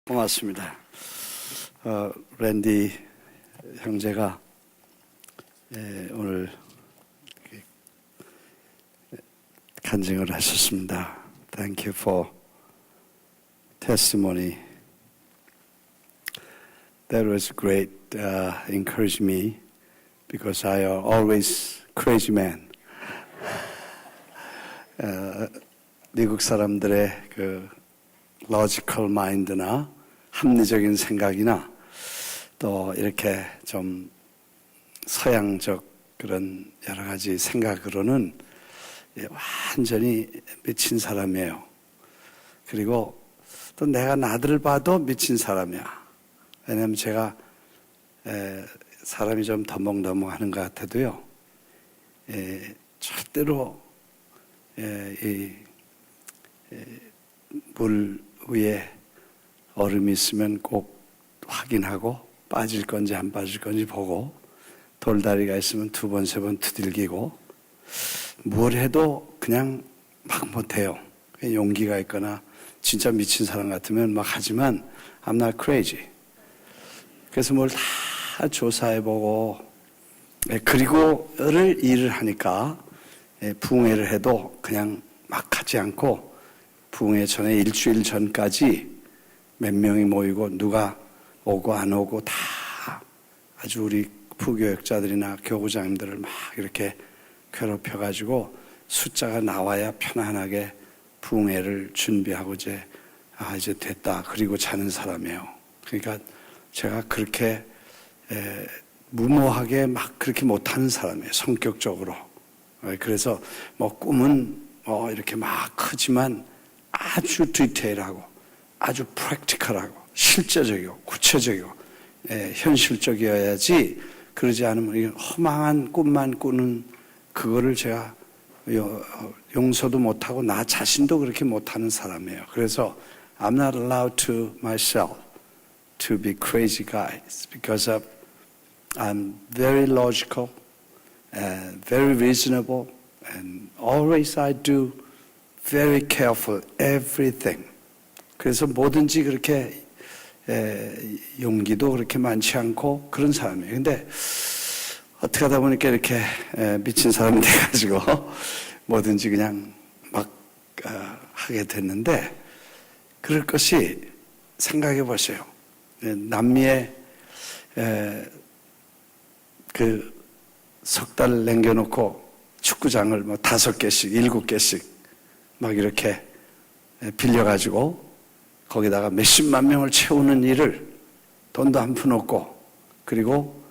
고맙습니다. 랜디 형제가 오늘 간증을 하셨습니다. Thank you for testimony. That was great. Encouraged me because I am always crazy man. 미국 사람들의 그 logical mind나 합리적인 생각이나 또 이렇게 좀 서양적 그런 여러 가지 생각으로는 완전히 미친 사람이에요. 그리고 또 내가 나들을 봐도 미친 사람이야. 왜냐하면 제가 사람이 좀 더멍더멍하는 것 같아도요, 절대로 물 위에 얼음이 있으면 꼭 확인하고 빠질 건지 안 빠질 건지 보고, 돌다리가 있으면 2번, 3번 두들기고, 뭘 해도 그냥 막 못해요. 용기가 있거나 진짜 미친 사람 같으면 막 하지만 I'm not crazy. 그래서 뭘 다 조사해보고, 그리고 일을 하니까 부흥회를 해도 그냥 막 하지 않고, 부흥회 전에 일주일 전까지 몇 명이 모이고 누가 오고 안 오고 다 아주 우리 부교역자들이나 교구장님들을 막 이렇게 괴롭혀가지고 숫자가 나와야 편안하게 부흥회를 준비하고 이제 됐다 그리고 자는 사람이에요. 그러니까 제가 그렇게 무모하게 막 그렇게 못하는 사람이에요. 성격적으로. 그래서 뭐 꿈은 이렇게 막 크지만 아주 디테일하고 아주 프랙티컬하고 실제적이고 구체적이고 현실적이어야지, 그러지 않으면 허망한 꿈만 꾸는 그거를 제가 용서도 못하고 나 자신도 그렇게 못하는 사람이에요. 그래서 I'm not allowed to myself to be crazy guy because I'm very logical and very reasonable and always I do very careful everything. 그래서 뭐든지 그렇게 용기도 그렇게 많지 않고 그런 사람이에요. 근데 어떻게 하다 보니까 이렇게 미친 사람이 돼가지고 뭐든지 그냥 막 하게 됐는데, 그럴 것이 생각해 보세요. 남미에 그 석 달 남겨놓고 축구장을 뭐 5개씩 7개씩 막 이렇게 빌려가지고 거기다가 몇십만 명을 채우는 일을 돈도 한 푼 없고, 그리고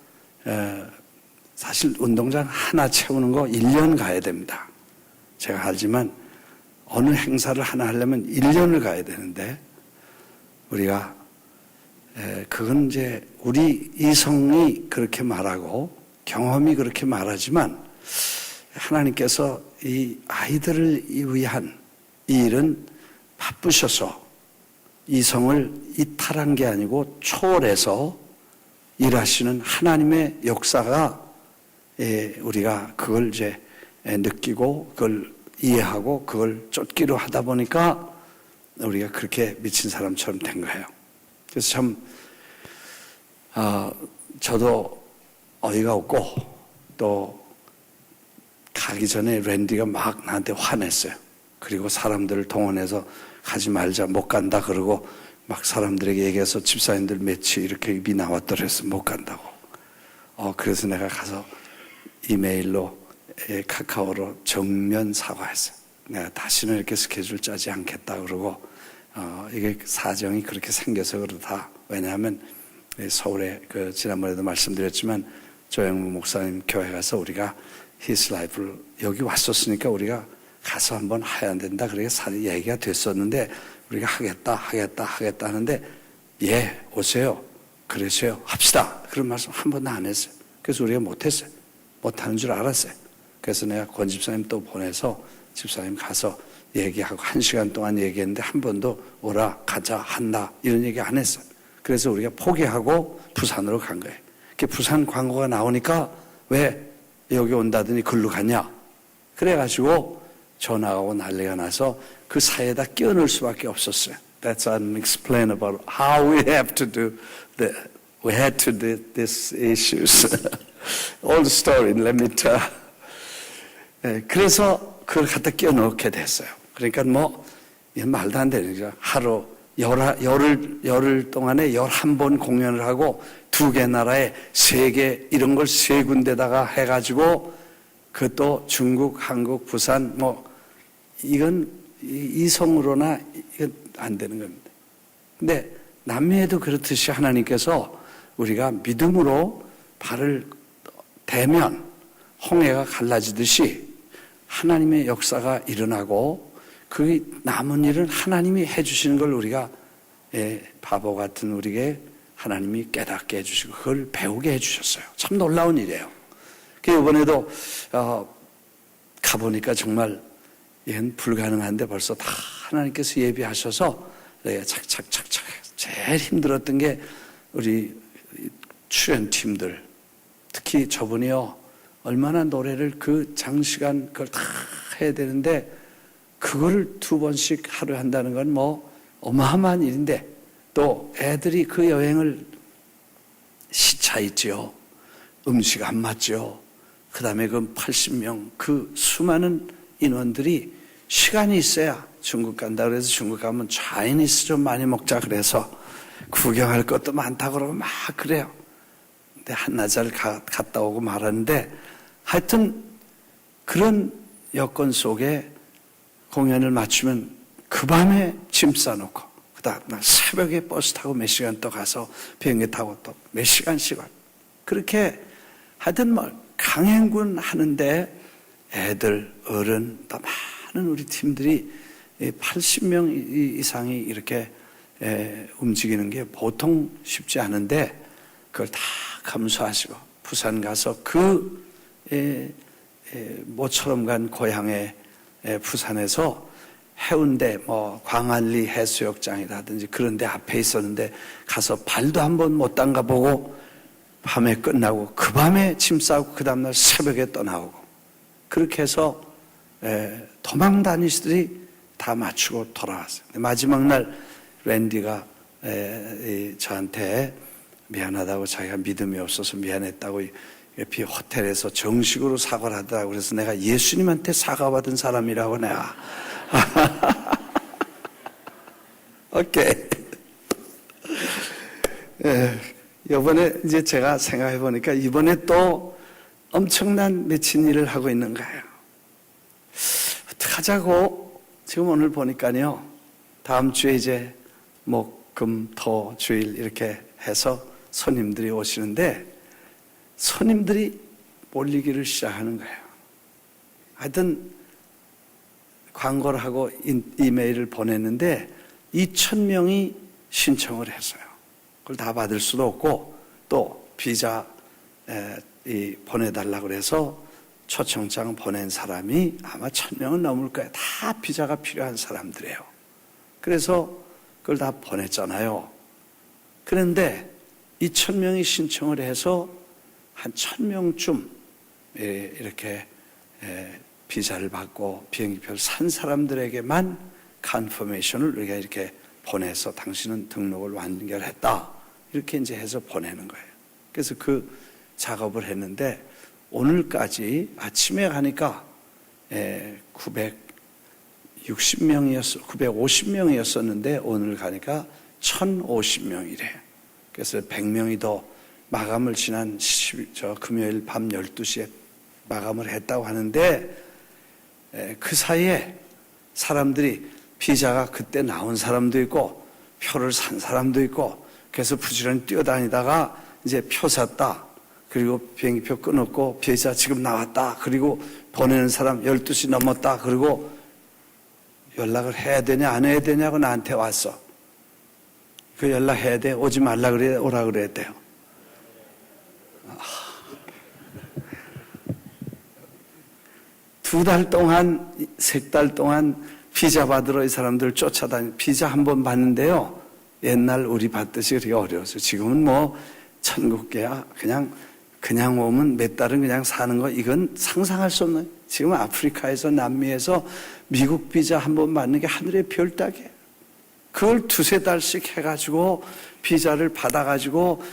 사실 운동장 하나 채우는 거 1년 가야 됩니다. 제가 알지만 어느 행사를 하나 하려면 1년을 가야 되는데, 우리가 그건 이제 우리 이성이 그렇게 말하고 경험이 그렇게 말하지만, 하나님께서 이 아이들을 위한 이 일은 바쁘셔서 이성을 이탈한 게 아니고 초월해서 일하시는 하나님의 역사가, 우리가 그걸 이제 느끼고 그걸 이해하고 그걸 쫓기로 하다 보니까 우리가 그렇게 미친 사람처럼 된 거예요. 그래서 참 저도 어이가 없고, 또 가기 전에 랜디가 막 나한테 화냈어요. 그리고 사람들을 동원해서 가지 말자, 못 간다 그러고 막 사람들에게 얘기해서 집사님들 며칠 이렇게 입이 나왔더래서 못 간다고. 그래서 내가 가서 이메일로 카카오로 정면 사과했어요. 내가 다시는 이렇게 스케줄 짜지 않겠다 그러고, 이게 사정이 그렇게 생겨서 그렇다. 왜냐하면 서울에 지난번에도 말씀드렸지만 조영무 목사님 교회 가서 우리가 His Life를 여기 왔었으니까 우리가 가서 한번 해야 된다. 그래서 얘기가 됐었는데, 우리가 하겠다 하는데, 오세요. 그러세요. 합시다. 그런 말씀 한 번도 안 했어요. 그래서 우리가 못했어요. 못하는 줄 알았어요. 그래서 내가 권 집사님 또 보내서 집사님 가서 얘기하고 1시간 동안 얘기했는데 한 번도 오라, 가자, 한다 이런 얘기 안 했어요. 그래서 우리가 포기하고 부산으로 간 거예요. 부산 광고가 나오니까 왜 여기 온다더니 글로 갔냐. 그래가지고 전화가 오고 난리가 나서 그 사이에다 끼어넣을 수밖에 없었어요. That's unexplainable. How we have to do we had to do these issues. Old story, let me tell. 그래서 그걸 갖다 끼워넣게 됐어요. 그러니까 이건 말도 안 되는 거죠. 하루 열흘 동안에 11번 공연을 하고 2개 나라에 3개 이런 걸 3군데다가 해가지고 그것도 중국, 한국, 부산 이건 이성으로나 이건 안 되는 겁니다. 근데 남미에도 그렇듯이 하나님께서 우리가 믿음으로 발을 대면 홍해가 갈라지듯이 하나님의 역사가 일어나고 그 남은 일은 하나님이 해주시는 걸 우리가 바보 같은 우리에게 하나님이 깨닫게 해주시고 그걸 배우게 해주셨어요. 참 놀라운 일이에요. 이번에도 가보니까 정말 이건 불가능한데 벌써 다 하나님께서 예비하셔서 착착착착 제일 힘들었던 게 우리 출연팀들 특히 저분이요 얼마나 노래를 그 장시간 그걸 다 해야 되는데 그거를 2번씩 하루에 한다는 건 어마어마한 일인데 또 애들이 그 여행을 시차 있지요. 음식 안 맞죠. 그 다음에 그 80명 그 수많은 인원들이 시간이 있어야 중국 간다 그래서 중국 가면 차이니스 좀 많이 먹자 그래서 구경할 것도 많다 그러고 막 그래요. 근데 한나절 갔다 오고 말하는데 하여튼 그런 여건 속에 공연을 마치면 그 밤에 짐 싸놓고 그 다음날 새벽에 버스 타고 몇 시간 또 가서 비행기 타고 또 몇 시간씩 그렇게 하여튼 강행군 하는데 애들, 어른, 또 많은 우리 팀들이 80명 이상이 이렇게 움직이는 게 보통 쉽지 않은데 그걸 다 감수하시고 부산 가서 모처럼 간 고향에 부산에서 해운대 광안리 해수욕장이라든지 그런 데 앞에 있었는데 가서 발도 한번 못 담가 보고 밤에 끝나고 그 밤에 짐 싸고 그 다음날 새벽에 떠나오고 그렇게 해서 도망 다니시들이 다 마치고 돌아왔어요. 마지막 날 랜디가 저한테 미안하다고 자기가 믿음이 없어서 미안했다고 옆에 호텔에서 정식으로 사과를 하더라고. 그래서 내가 예수님한테 사과받은 사람이라고 내가 오케이. 이번에 이제 제가 생각해 보니까 이번에 또 엄청난 맺힌 일을 하고 있는 거예요. 어떻게 하자고 지금 오늘 보니까요. 다음 주에 이제 목, 금, 토, 주일 이렇게 해서 손님들이 오시는데 손님들이 몰리기를 시작하는 거예요. 하여튼 광고를 하고 이메일을 보냈는데 2,000명이 신청을 했어요. 그걸 다 받을 수도 없고 또 비자 보내달라고 그래서 초청장 보낸 사람이 아마 1,000명은 넘을 거예요. 다 비자가 필요한 사람들이에요. 그래서 그걸 다 보냈잖아요. 그런데 2,000명이 신청을 해서 한 1,000명쯤 이렇게 비자를 받고 비행기표를 산 사람들에게만 컨퍼메이션을 우리가 이렇게 보내서 당신은 등록을 완결했다. 이렇게 이제 해서 보내는 거예요. 그래서 그 작업을 했는데 오늘까지 아침에 가니까 950명이었었는데 오늘 가니까 1,050명이래. 그래서 100명이 더 마감을 지난 금요일 밤 12시에 마감을 했다고 하는데 그 사이에 사람들이 비자가 그때 나온 사람도 있고 표를 산 사람도 있고 그래서 부지런히 뛰어다니다가 이제 표 샀다. 그리고 비행기표 끊었고 비자 지금 나왔다. 그리고 보내는 사람 12시 넘었다. 그리고 연락을 해야 되냐 안 해야 되냐고 나한테 왔어. 그 연락해야 돼. 오지 말라 그래 오라 그랬대요. 두 달 동안 3달 동안 비자 받으러 이 사람들 쫓아다니 비자 한 번 받는데요. 옛날 우리 받듯이 그렇게 어려웠어요. 지금은 천국계야. 그냥 오면 몇 달은 그냥 사는 거 이건 상상할 수 없는. 지금 아프리카에서 남미에서 미국 비자 한 번 받는 게 하늘의 별 따기예요. 그걸 두세 달씩 해가지고 비자를 받아가지고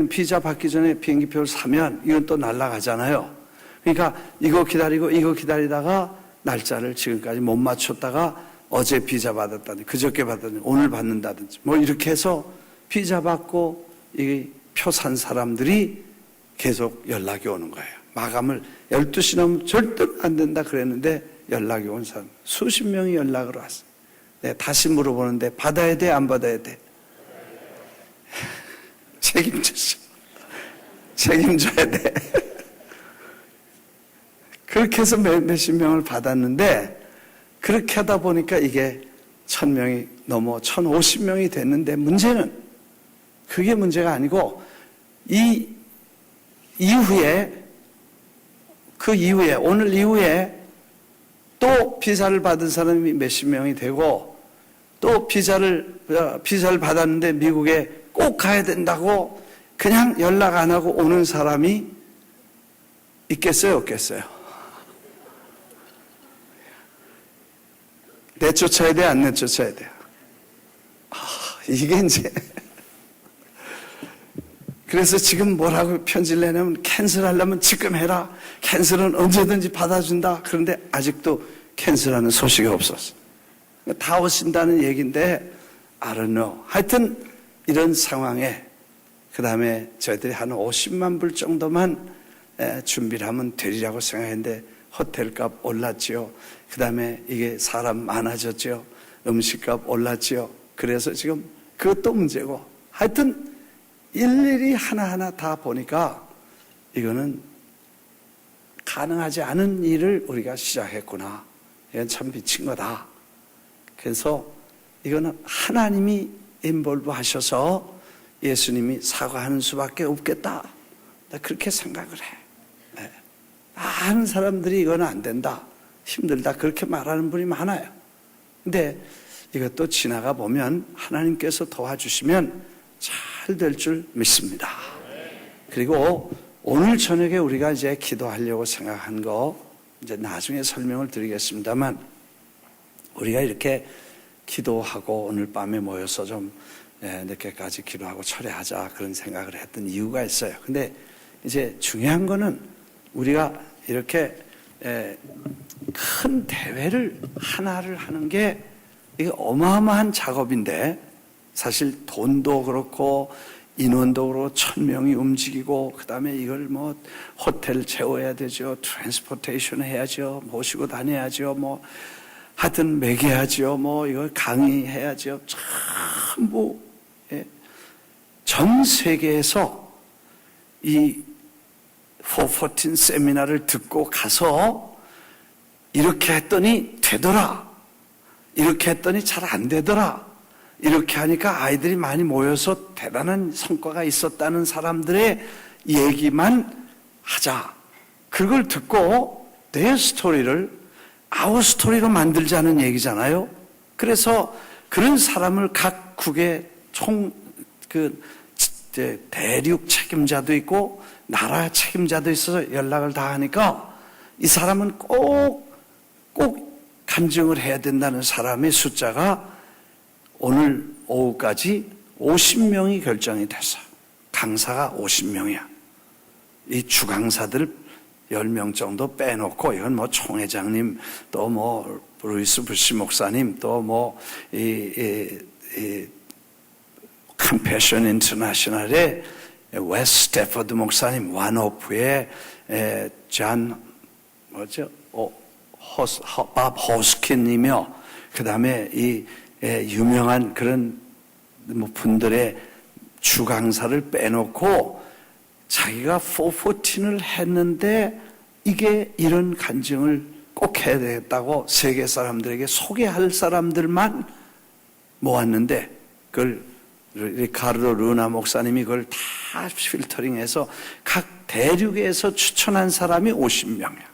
비자 받기 전에 비행기표를 사면 이건 또 날아가잖아요. 그러니까 이거 기다리다가 날짜를 지금까지 못 맞췄다가 어제 비자 받았다든지 그저께 받았다든지 오늘 받는다든지 뭐 이렇게 해서 비자 받고 이 표 산 사람들이 계속 연락이 오는 거예요. 마감을 12시 넘으면 절대로 안 된다 그랬는데 연락이 온 사람 수십 명이 연락을 왔어요. 네, 다시 물어보는데 받아야 돼 안 받아야 돼? 책임져야 돼. 그렇게 해서 몇십 명을 받았는데 그렇게 하다 보니까 이게 1000명이 넘어 1050명이 됐는데 문제는 그게 문제가 아니고 오늘 이후에 또 비자를 받은 사람이 몇십 명이 되고 또 비자를 받았는데 미국에 꼭 가야 된다고 그냥 연락 안 하고 오는 사람이 있겠어요, 없겠어요? 내쫓아야 돼, 안 내쫓아야 돼요? 이게 이제 그래서 지금 뭐라고 편지를 내냐면 캔슬하려면 지금 해라. 캔슬은 언제든지 받아준다. 그런데 아직도 캔슬하는 소식이 없었어. 다 오신다는 얘기인데 I don't know. 하여튼 이런 상황에 그 다음에 저희들이 한 50만 불 정도만 준비를 하면 되리라고 생각했는데 호텔값 올랐지요. 그 다음에 이게 사람 많아졌죠. 음식값 올랐지요. 그래서 지금 그것도 문제고 하여튼 일일이 하나하나 다 보니까 이거는 가능하지 않은 일을 우리가 시작했구나. 이건 참 미친 거다. 그래서 이거는 하나님이 인볼브 하셔서 예수님이 사과하는 수밖에 없겠다. 나 그렇게 생각을 해. 많은 사람들이 이건 안 된다. 힘들다. 그렇게 말하는 분이 많아요. 근데 이것도 지나가 보면 하나님께서 도와주시면 잘 될 줄 믿습니다. 그리고 오늘 저녁에 우리가 이제 기도하려고 생각한 거 이제 나중에 설명을 드리겠습니다만 우리가 이렇게 기도하고 오늘 밤에 모여서 좀 늦게까지 기도하고 철회하자 그런 생각을 했던 이유가 있어요. 근데 이제 중요한 거는 우리가 이렇게 큰 대회를 하나를 하는 게 이게 어마어마한 작업인데 사실 돈도 그렇고 인원도 그렇고 1000명이 움직이고 그 다음에 이걸 뭐 호텔 채워야 되죠. 트랜스포테이션 해야죠. 모시고 다녀야죠. 뭐 하여튼 먹여야죠. 뭐 이걸 강의해야죠. 전부 전 세계에서 이 414 세미나를 듣고 가서 이렇게 했더니 되더라. 이렇게 했더니 잘 안 되더라. 이렇게 하니까 아이들이 많이 모여서 대단한 성과가 있었다는 사람들의 얘기만 하자. 그걸 듣고 내 스토리를 아웃 스토리로 만들자는 얘기잖아요. 그래서 그런 사람을 각 국의 대륙 책임자도 있고 나라 책임자도 있어서 연락을 다 하니까 이 사람은 꼭 간증을 해야 된다는 사람의 숫자가 오늘 오후까지 50명이 결정이 됐어요. 강사가 50명이야. 이 주강사들 10명 정도 빼놓고 이건 뭐 총회장님 또 뭐 루이스 부시 목사님 또 뭐 컴패션 인터내셔널의 웨스 스태퍼드 목사님 완오프의 밥 호스킨이며 그 다음에 이 유명한 그런 분들의 주강사를 빼놓고 자기가 414을 했는데 이게 이런 간증을 꼭 해야 되겠다고 세계 사람들에게 소개할 사람들만 모았는데 그걸 리카르도 루나 목사님이 그걸 다 필터링해서 각 대륙에서 추천한 사람이 50명이야.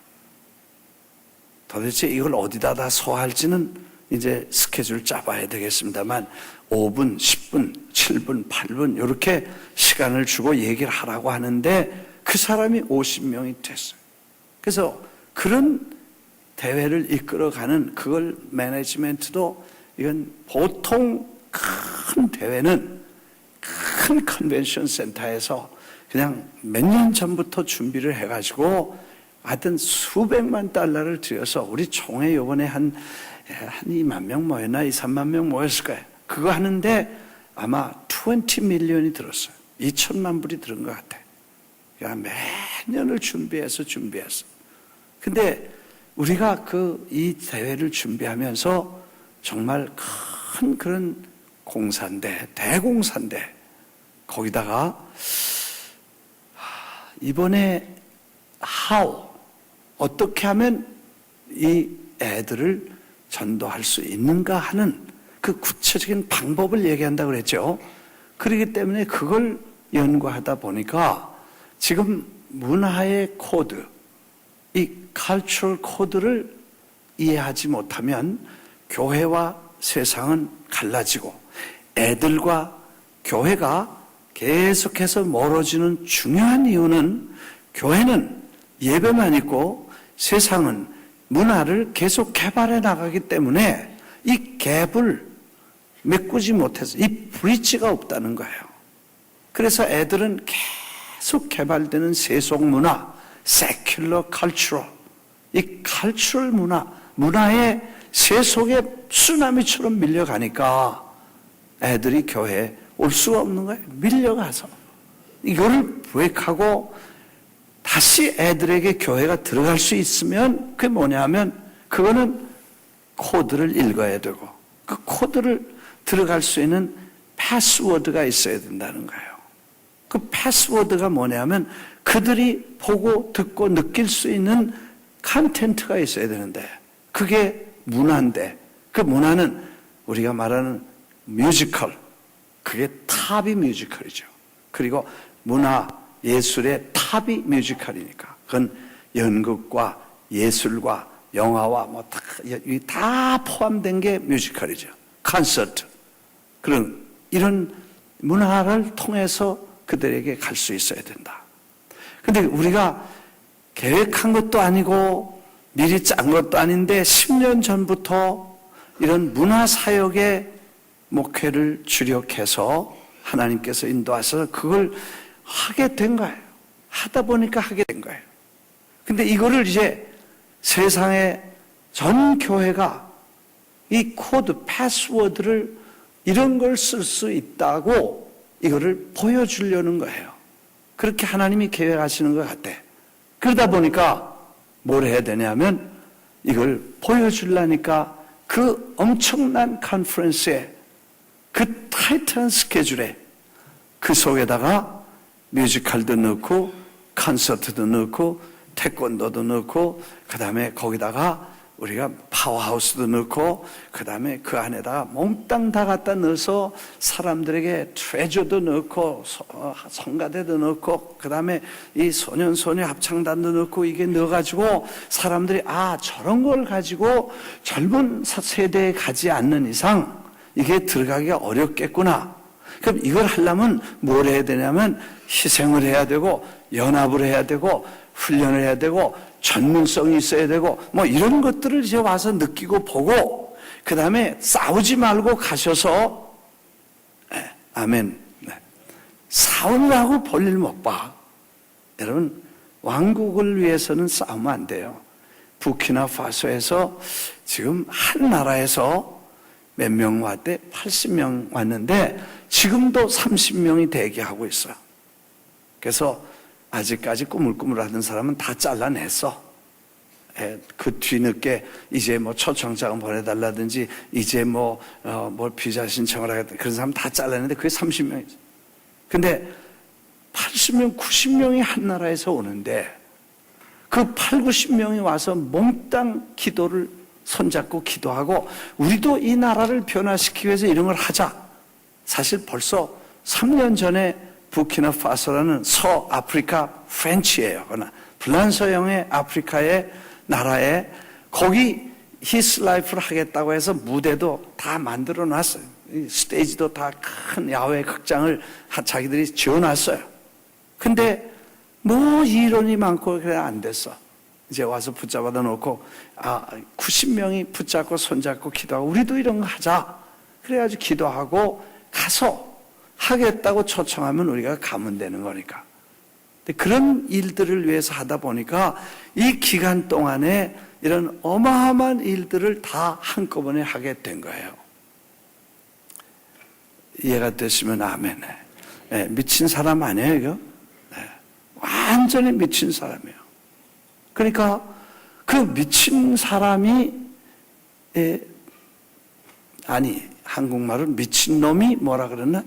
도대체 이걸 어디다 다 소화할지는 이제 스케줄 짜봐야 되겠습니다만 5분, 10분, 7분, 8분 이렇게 시간을 주고 얘기를 하라고 하는데 그 사람이 50명이 됐어요. 그래서 그런 대회를 이끌어가는 그걸 매니지먼트도 이건 보통 큰 대회는 큰 컨벤션 센터에서 그냥 몇 년 전부터 준비를 해가지고 하여튼 수백만 달러를 들여서 우리 총회 요번에 한 2만 명 모였나 2, 3만 명 모였을 거예요. 그거 하는데 아마 20 밀리언이 들었어요. 2천만 불이 들은 것 같아요. 그러니까 몇 년을 준비해서. 근데 우리가 이 대회를 준비하면서 정말 큰 그런 공사인데, 대공사인데, 거기다가 이번에 어떻게 하면 이 애들을 전도할 수 있는가 하는 그 구체적인 방법을 얘기한다고 그랬죠. 그렇기 때문에 그걸 연구하다 보니까 지금 문화의 코드, 이 cultural 코드를 이해하지 못하면 교회와 세상은 갈라지고 애들과 교회가 계속해서 멀어지는 중요한 이유는 교회는 예배만 있고 세상은 문화를 계속 개발해 나가기 때문에 이 갭을 메꾸지 못해서 이 브릿지가 없다는 거예요. 그래서 애들은 계속 개발되는 세속 문화, secular culture, 이 cultural 문화의 세속의 쓰나미처럼 밀려가니까 애들이 교회에 올 수가 없는 거예요. 밀려가서. 이거를 브레이크하고 다시 애들에게 교회가 들어갈 수 있으면 그게 뭐냐면 그거는 코드를 읽어야 되고 그 코드를 들어갈 수 있는 패스워드가 있어야 된다는 거예요. 그 패스워드가 뭐냐면 그들이 보고 듣고 느낄 수 있는 컨텐츠가 있어야 되는데 그게 문화인데 그 문화는 우리가 말하는 뮤지컬, 그게 탑이 뮤지컬이죠. 그리고 문화, 예술의 탑이 뮤지컬이니까 그건 연극과 예술과 영화와 다 포함된 게 뮤지컬이죠. 콘서트. 그런 이런 문화를 통해서 그들에게 갈 수 있어야 된다. 근데 우리가 계획한 것도 아니고 미리 짠 것도 아닌데 10년 전부터 이런 문화사역의 목회를 주력해서 하나님께서 인도하셔서 그걸 하게 된 거예요. 하다 보니까 하게 된 거예요. 근데 이거를 이제 세상의 전 교회가 이 코드, 패스워드를 이런 걸 쓸 수 있다고 이거를 보여주려는 거예요. 그렇게 하나님이 계획하시는 것 같아. 그러다 보니까 뭘 해야 되냐면 이걸 보여주려니까 그 엄청난 컨퍼런스에 그 타이트한 스케줄에 그 속에다가 뮤지컬도 넣고 콘서트도 넣고 태권도도 넣고 그 다음에 거기다가 우리가 파워하우스도 넣고 그 다음에 그 안에다가 몽땅 다 갖다 넣어서 사람들에게 트레저도 넣고 성가대도 넣고 그 다음에 이 소년소녀 합창단도 넣고 이게 넣어가지고 사람들이 저런 걸 가지고 젊은 세대에 가지 않는 이상 이게 들어가기가 어렵겠구나. 그럼 이걸 하려면 뭘 해야 되냐면 희생을 해야 되고 연합을 해야 되고 훈련을 해야 되고 전문성이 있어야 되고 이런 것들을 이제 와서 느끼고 보고 그 다음에 싸우지 말고 가셔서 아멘. 싸우느라고 볼일 못 봐. 여러분 왕국을 위해서는 싸우면 안 돼요. 부키나파소에서 지금 한 나라에서 몇 명 왔대? 80명 왔는데 지금도 30명이 대기하고 있어요. 그래서 아직까지 꾸물꾸물하던 사람은 다 잘라냈어. 그 뒤늦게 이제 초청장 보내달라든지 이제 뭘 비자 신청을 하겠다 그런 사람 다 잘라냈는데 그게 30명이죠. 근데 80명, 90명이 한 나라에서 오는데 그 8, 90명이 와서 몽땅 기도를 손잡고 기도하고 우리도 이 나라를 변화시키기 위해서 이런 걸 하자. 사실 벌써 3년 전에 부키나파소라는 서아프리카 프렌치예요. 불란서형의 아프리카의 나라에 거기 히스 라이프를 하겠다고 해서 무대도 다 만들어 놨어요. 스테이지도 다 큰 야외 극장을 자기들이 지어놨어요. 근데 이론이 많고 그래 안 됐어. 이제 와서 붙잡아 놓고 90명이 붙잡고 손잡고 기도하고 우리도 이런 거 하자. 그래가지고 기도하고 가서 하겠다고 초청하면 우리가 가면 되는 거니까. 근데 그런 일들을 위해서 하다 보니까 이 기간 동안에 이런 어마어마한 일들을 다 한꺼번에 하게 된 거예요. 이해가 되시면 아멘. 네, 미친 사람 아니에요, 이거? 네, 완전히 미친 사람이에요. 그러니까 그 미친 사람이 한국말은 미친 놈이 뭐라 그러나?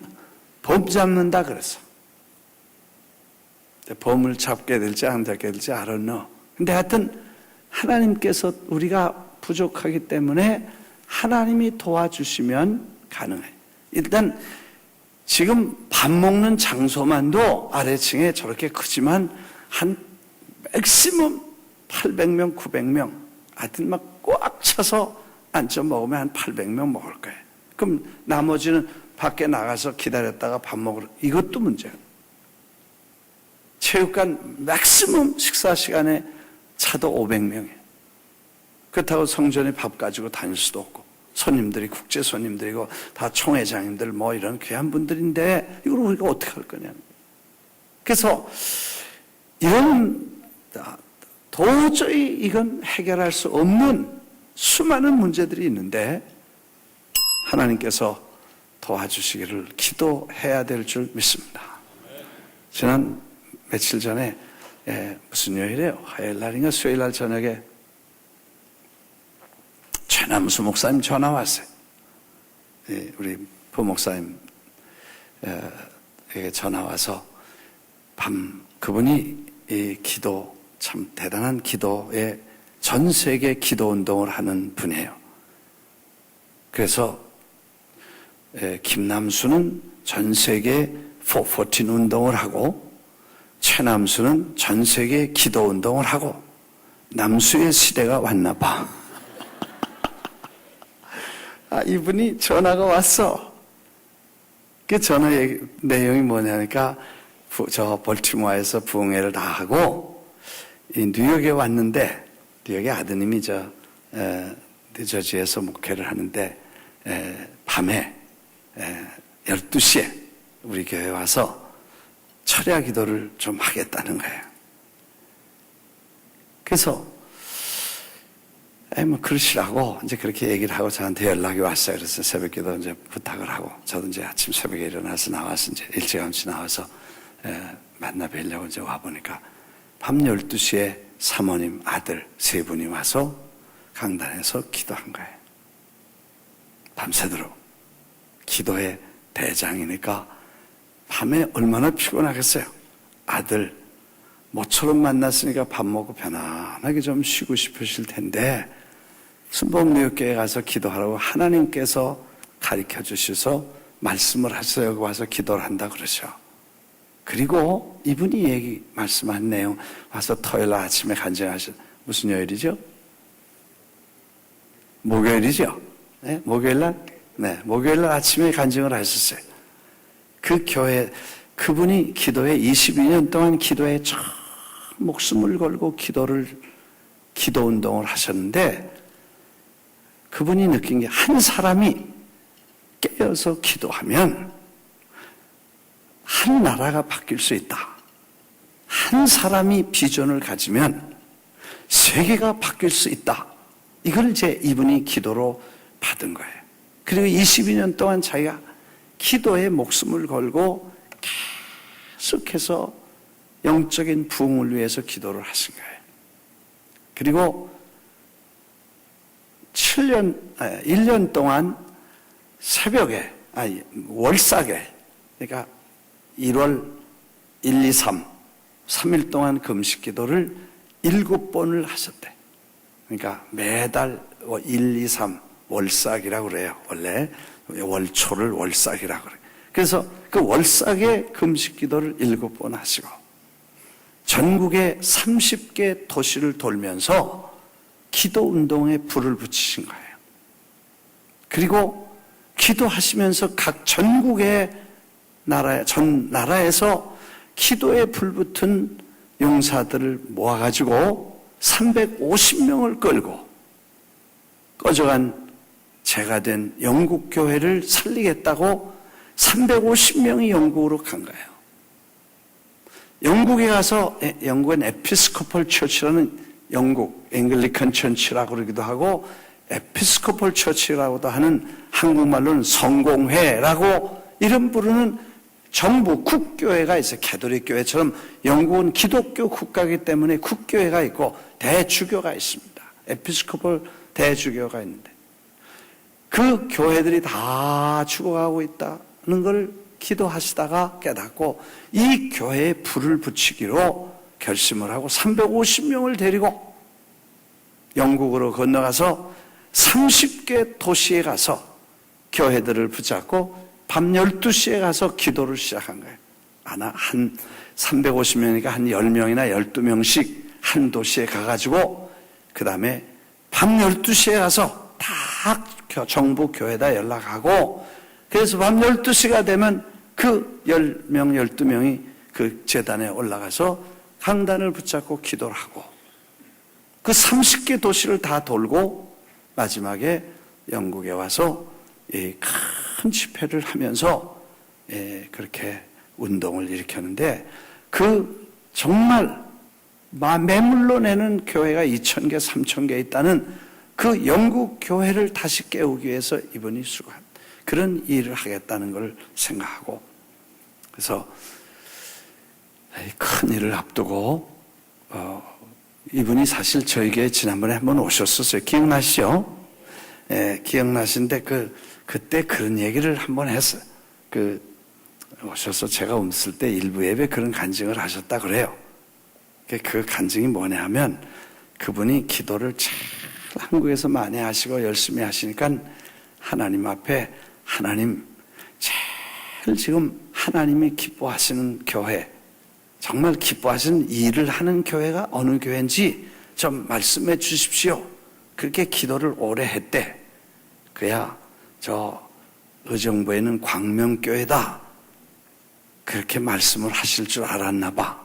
범 잡는다 그랬어. 범을 잡게 될지 안 잡게 될지 I don't know. 근데 하여튼 하나님께서 우리가 부족하기 때문에 하나님이 도와주시면 가능해요. 일단 지금 밥 먹는 장소만도 아래층에 저렇게 크지만 한 맥시멈 800명, 900명 하여튼 막 꽉 차서 앉아 먹으면 한 800명 먹을 거예요. 그럼 나머지는 밖에 나가서 기다렸다가 밥 먹으러 이것도 문제예요. 체육관 맥시멈 식사 시간에 차도 500명이에요. 그렇다고 성전에 밥 가지고 다닐 수도 없고 손님들이 국제 손님들이고 다 총회장님들 뭐 이런 귀한 분들인데 이걸 우리가 어떻게 할 거냐. 그래서 이런 도저히 이건 해결할 수 없는 수많은 문제들이 있는데 하나님께서 도와주시기를 기도해야 될 줄 믿습니다. 지난 며칠 전에 무슨 요일이에요? 화요일 날인가 수요일 날 저녁에 최남수 목사님 전화 왔어요. 우리 부목사님에게 전화 와서 그분이 이 기도 참 대단한 기도에 전 세계 기도 운동을 하는 분이에요. 그래서 김남수는 전 세계 414 운동을 하고 최남수는 전 세계 기도 운동을 하고 남수의 시대가 왔나 봐. 이분이 전화가 왔어. 그 전화 내용이 뭐냐니까 저 볼티모어에서 부흥회를 다 하고 뉴욕에 왔는데 뉴욕의 아드님이 뉴저지에서 목회를 하는데 밤에 12시에 우리 교회에 와서 철야 기도를 좀 하겠다는 거예요. 그래서 뭐 그러시라고 이제 그렇게 얘기를 하고 저한테 연락이 왔어요. 그래서 새벽 기도 이제 부탁을 하고 저도 이제 아침 새벽에 일어나서 나와서 이제 일찌감치 나와서 만나 뵈려고 이제 와보니까 밤 12시에 사모님 아들 세 분이 와서 강단에서 기도한 거예요. 밤새도록. 기도의 대장이니까 밤에 얼마나 피곤하겠어요. 아들 모처럼 만났으니까 밥 먹고 편안하게 좀 쉬고 싶으실 텐데 순복무교회에 가서 기도하라고 하나님께서 가르쳐 주셔서 말씀을 하셔서 여기 와서 기도를 한다 그러죠. 그리고 이분이 말씀한 내용 와서 토요일 아침에 간증하신 무슨 요일이죠? 목요일이죠? 네? 목요일 날? 네, 목요일 날 아침에 간증을 하셨어요. 그 교회 그분이 기도에 22년 동안 기도에 참 목숨을 걸고 기도 운동을 하셨는데 그분이 느낀 게 한 사람이 깨어서 기도하면 한 나라가 바뀔 수 있다. 한 사람이 비전을 가지면 세계가 바뀔 수 있다. 이걸 이제 이분이 기도로 받은 거예요. 그리고 22년 동안 자기가 기도에 목숨을 걸고 계속해서 영적인 부흥을 위해서 기도를 하신 거예요. 그리고 1년 동안 새벽에, 월삭에, 그러니까 1월 1, 2, 3일 동안 금식 기도를 7번을 하셨대. 그러니까 매달 1, 2, 3 월삭이라고 그래요. 원래 월초를 월삭이라고 그래요. 그래서 그 월삭에 금식 기도를 7번 하시고 전국의 30개 도시를 돌면서 기도 운동에 불을 붙이신 거예요. 그리고 기도하시면서 각 전국의 전 나라에서 기도에 불붙은 용사들을 모아가지고 350명을 끌고 꺼져간 재가 된 영국 교회를 살리겠다고 350명이 영국으로 간 거예요. 영국에 가서, 영국은 에피스코폴 처치라는 영국 앵글리칸 처치라고 그러기도 하고 에피스코폴 처치라고도 하는 한국말로는 성공회라고 이름 부르는 정부 국교회가 있어요. 가톨릭 교회처럼 영국은 기독교 국가이기 때문에 국교회가 있고 대주교가 있습니다. 에피스코폴 대주교가 있는데 그 교회들이 다 죽어가고 있다는 걸 기도하시다가 깨닫고 이 교회에 불을 붙이기로 결심을 하고 350명을 데리고 영국으로 건너가서 30개 도시에 가서 교회들을 붙잡고 밤 12시에 가서 기도를 시작한 거예요. 한 350명이니까 한 10명이나 12명씩 한 도시에 가가지고 그 다음에 밤 12시에 가서 다 정부 교회에다 연락하고 그래서 밤 12시가 되면 그 10명, 12명이 그 재단에 올라가서 강단을 붙잡고 기도를 하고 그 30개 도시를 다 돌고 마지막에 영국에 와서 큰 집회를 하면서 그렇게 운동을 일으켰는데 그 정말 매물로 내는 교회가 2,000개, 3,000개 있다는 그 영국 교회를 다시 깨우기 위해서 이분이 수고한 그런 일을 하겠다는 걸 생각하고 그래서 큰 일을 앞두고 이분이 사실 저에게 지난번에 한번 오셨었어요. 기억나시죠? 기억나시는데 그때 그런 얘기를 한번 했어요. 오셔서 제가 웃을 때 일부 예배 그런 간증을 하셨다 그래요. 그 간증이 뭐냐 하면 그분이 기도를 잘 한국에서 많이 하시고 열심히 하시니까 하나님 앞에 하나님 제일 지금 하나님이 기뻐하시는 교회 정말 기뻐하시는 일을 하는 교회가 어느 교회인지 좀 말씀해 주십시오. 그렇게 기도를 오래 했대. 그야 저 의정부에는 광명교회다. 그렇게 말씀을 하실 줄 알았나 봐.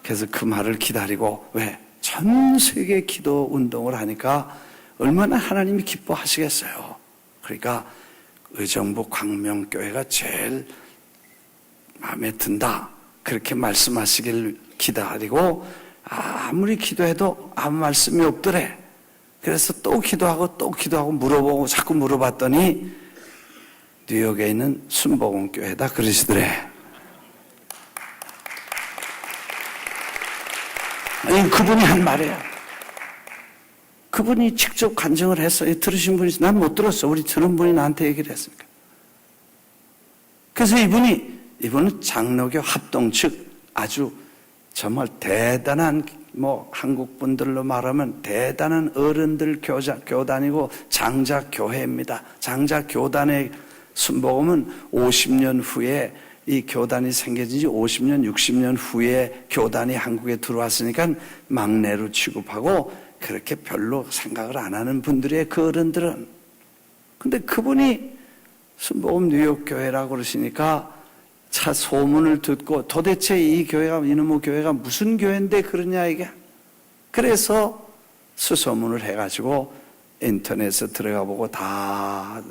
그래서 그 말을 기다리고 왜? 전 세계 기도 운동을 하니까 얼마나 하나님이 기뻐하시겠어요. 그러니까 의정부 광명교회가 제일 마음에 든다. 그렇게 말씀하시길 기다리고 아무리 기도해도 아무 말씀이 없더래. 그래서 또 기도하고 물어보고 자꾸 물어봤더니 뉴욕에 있는 순복음교회다 그러시더래. 아니 그분이 한 말이에요. 그분이 직접 간증을 했어요. 들으신 분이 난 못 들었어. 우리 들은 분이 나한테 얘기를 했으니까. 그래서 이분은 장로교 합동 측 아주 정말 대단한 한국 분들로 말하면 대단한 어른들 교단이고 장자교회입니다. 장자교단의 순복음은 50년 후에 이 교단이 생겨진 지 50년, 60년 후에 교단이 한국에 들어왔으니까 막내로 취급하고 그렇게 별로 생각을 안 하는 분들의 그 어른들은. 근데 그분이 순복음 뉴욕교회라고 그러시니까 차 소문을 듣고 도대체 이 교회가 이놈의 교회가 무슨 교회인데 그러냐 이게. 그래서 수소문을 해가지고 인터넷에 들어가 보고 다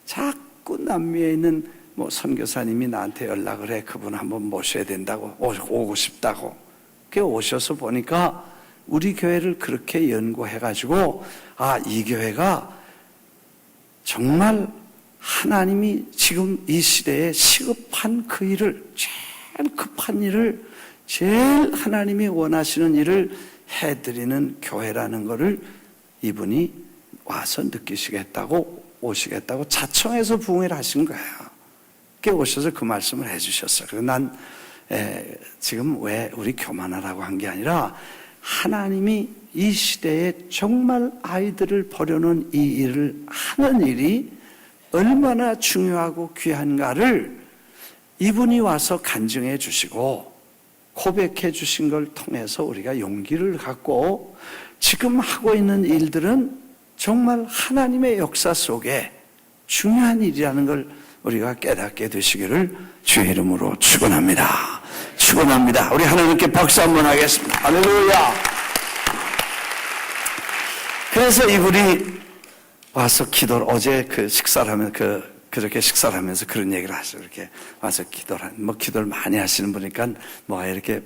자꾸 남미에 있는 선교사님이 나한테 연락을 해. 그분 한번 모셔야 된다고 오고 싶다고. 그게 오셔서 보니까 우리 교회를 그렇게 연구해가지고 이 교회가 정말 하나님이 지금 이 시대에 시급한 그 일을 제일 급한 일을 제일 하나님이 원하시는 일을 해드리는 교회라는 것을 이분이 와서 느끼시겠다고 오시겠다고 자청해서 부흥회를 하신 거예요. 그게 오셔서 그 말씀을 해주셨어요. 그래서 난 지금 왜 우리 교만하라고 한 게 아니라 하나님이 이 시대에 정말 아이들을 버려놓은 이 일을 하는 일이 얼마나 중요하고 귀한가를 이분이 와서 간증해 주시고 고백해 주신 걸 통해서 우리가 용기를 갖고 지금 하고 있는 일들은 정말 하나님의 역사 속에 중요한 일이라는 걸 우리가 깨닫게 되시기를 주의 이름으로 축원합니다. 축원합니다. 우리 하나님께 박수 한번 하겠습니다. 할렐루야. 그래서 이분이 와서 기도를, 어제 그 식사를 하면, 그렇게 식사를 하면서 그런 얘기를 하죠. 이렇게 와서 기도를 많이 하시는 분이니까 뭐 이렇게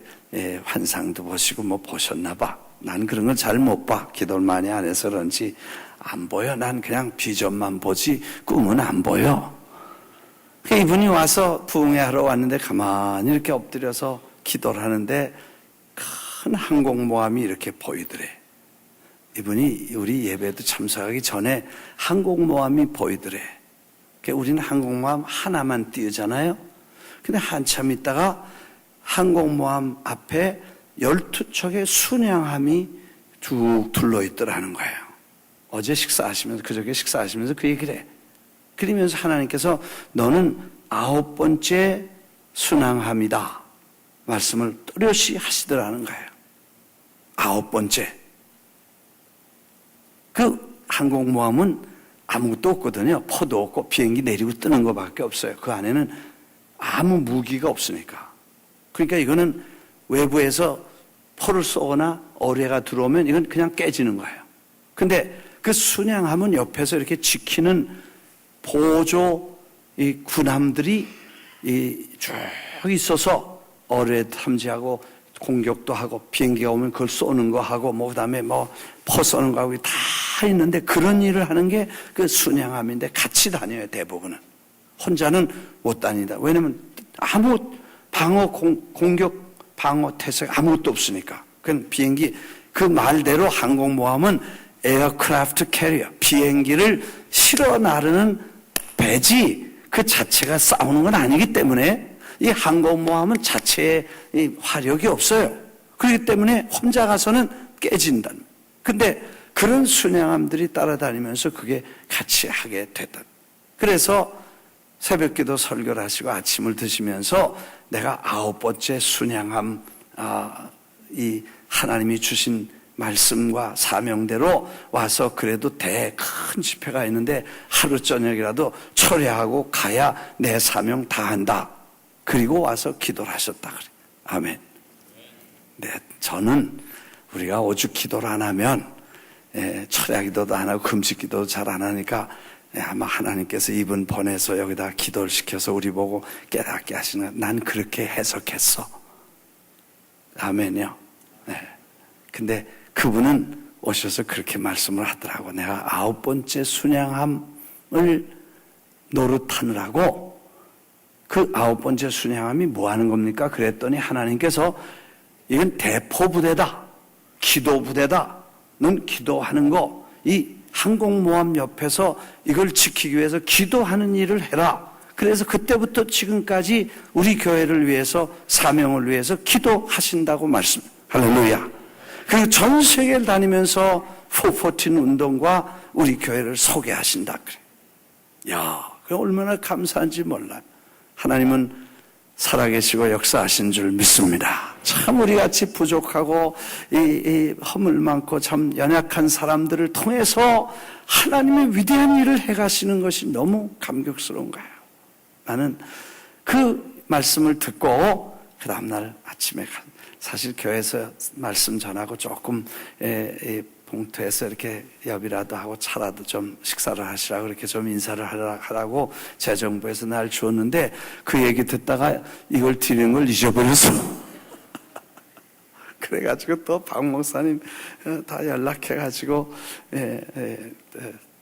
환상도 보시고 뭐 보셨나 봐. 난 그런 걸 잘 못 봐. 기도를 많이 안 해서 그런지 안 보여. 난 그냥 비전만 보지 꿈은 안 보여. 이분이 와서 부흥회하러 왔는데 가만히 이렇게 엎드려서 기도를 하는데 큰 항공모함이 이렇게 보이더래. 이분이 우리 예배도 참석하기 전에 항공모함이 보이더래. 우리는 항공모함 하나만 띄우잖아요. 근데 한참 있다가 항공모함 앞에 12척의 순양함이 쭉 둘러있더라는 거예요. 어제 식사하시면서, 그저께 식사하시면서 그 얘기를 해. 그러면서 하나님께서 너는 9번째 순양함이다 말씀을 또렷이 하시더라는 거예요. 9번째. 그 항공모함은 아무것도 없거든요. 포도 없고 비행기 내리고 뜨는 것밖에 없어요. 그 안에는 아무 무기가 없으니까. 그러니까 이거는 외부에서 포를 쏘거나 어뢰가 들어오면 이건 그냥 깨지는 거예요. 근데 그 순양함은 옆에서 이렇게 지키는 보조 이 군함들이 쭉 있어서 어뢰 탐지하고 공격도 하고 비행기가 오면 그걸 쏘는 거 하고 뭐 그다음에 뭐 포 쏘는 거 하고 다 있는데 그런 일을 하는 게 그 순양함인데 같이 다녀요. 대부분은 혼자는 못 다니다. 왜냐면 아무 공격 방어 태세 아무것도 없으니까. 그 비행기 그 말대로 항공모함은 에어크래프트 캐리어 비행기를 실어 나르는 배지 그 자체가 싸우는 건 아니기 때문에 이 항공모함은 자체에 이 화력이 없어요. 그렇기 때문에 혼자 가서는 깨진다. 근데 그런 순양함들이 따라다니면서 그게 같이 하게 됐다. 그래서 새벽기도 설교를 하시고 아침을 드시면서 내가 9번째 순양함, 이 하나님이 주신 말씀과 사명대로 와서 그래도 큰 집회가 있는데 하루 저녁이라도 철회하고 가야 내 사명 다 한다. 그리고 와서 기도를 하셨다 그래. 아멘. 네, 저는 우리가 오죽 기도를 안 하면 철야 기도도 안 하고 금식 기도도 잘 안 하니까 아마 하나님께서 이분 보내서 여기다 기도를 시켜서 우리 보고 깨닫게 하시는 거야. 난 그렇게 해석했어. 아멘요. 네. 근데 그분은 오셔서 그렇게 말씀을 하더라고. 내가 9번째 순양함을 노릇하느라고 그 9번째 순양함이 뭐 하는 겁니까? 그랬더니 하나님께서 이건 대포부대다. 기도부대다. 넌 기도하는 거, 이 항공모함 옆에서 이걸 지키기 위해서 기도하는 일을 해라. 그래서 그때부터 지금까지 우리 교회를 위해서 사명을 위해서 기도하신다고 말씀. 할렐루야. 그리고 전 세계를 다니면서 414 운동과 우리 교회를 소개하신다 그래. 야, 그 얼마나 감사한지 몰라. 하나님은 살아계시고 역사하신 줄 믿습니다. 참 우리같이 부족하고 이 허물 많고 참 연약한 사람들을 통해서 하나님의 위대한 일을 해가시는 것이 너무 감격스러운 거예요. 나는 그 말씀을 듣고 그 다음날 아침에 사실 교회에서 말씀 전하고 조금 봉투에서 이렇게 엽이라도 하고 차라도 좀 식사를 하시라고 그렇게 좀 인사를 하라고 재정부에서 날 주었는데 그 얘기 듣다가 이걸 드리는 걸 잊어버렸어. 그래가지고 또 박 목사님 다 연락해가지고